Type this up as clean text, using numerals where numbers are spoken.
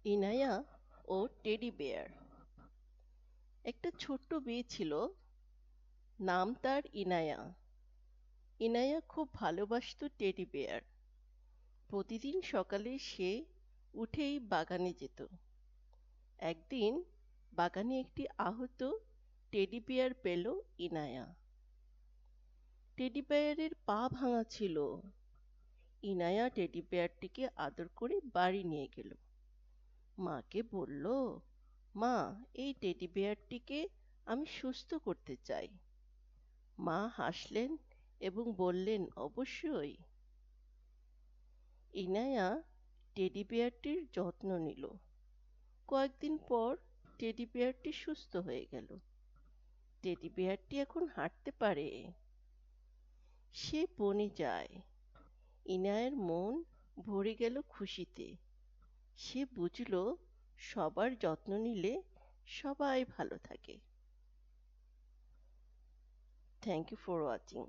ইনায়া ও teddy bear. একটা ছোট্ট মেয়ে ছিল, নাম তার ইনায়া। ইনায়া খুব ভালোবাসতো টেডি বেয়ার। প্রতিদিন সকালে সে উঠেই বাগানে যেত। একদিন বাগানে একটি আহত টেডি বেয়ার পেল ইনায়া। টেডি বেয়ারের পা ভাঙা ছিল। ইনায়া টেডি বেয়ারটিকে আদর করে বাড়ি নিয়ে গেল। মাকে বলল, মা, এই টেডি বেয়ারটিকে আমি সুস্থ করতে চাই। মা হাসলেন এবং বললেন, অবশ্যই। ইনায়া টেডি বেয়ারটির যত্ন নিল। কয়েকদিন পর টেডি বেয়ারটি সুস্থ হয়ে গেল। টেডি বেয়ারটি এখন হাঁটতে পারে। সে বনে যায়। ইনায়ের মন ভরে গেল খুশিতে। সে বুঝল সবার যত্ন নিলে সবাই ভালো থাকে। Thank you for watching.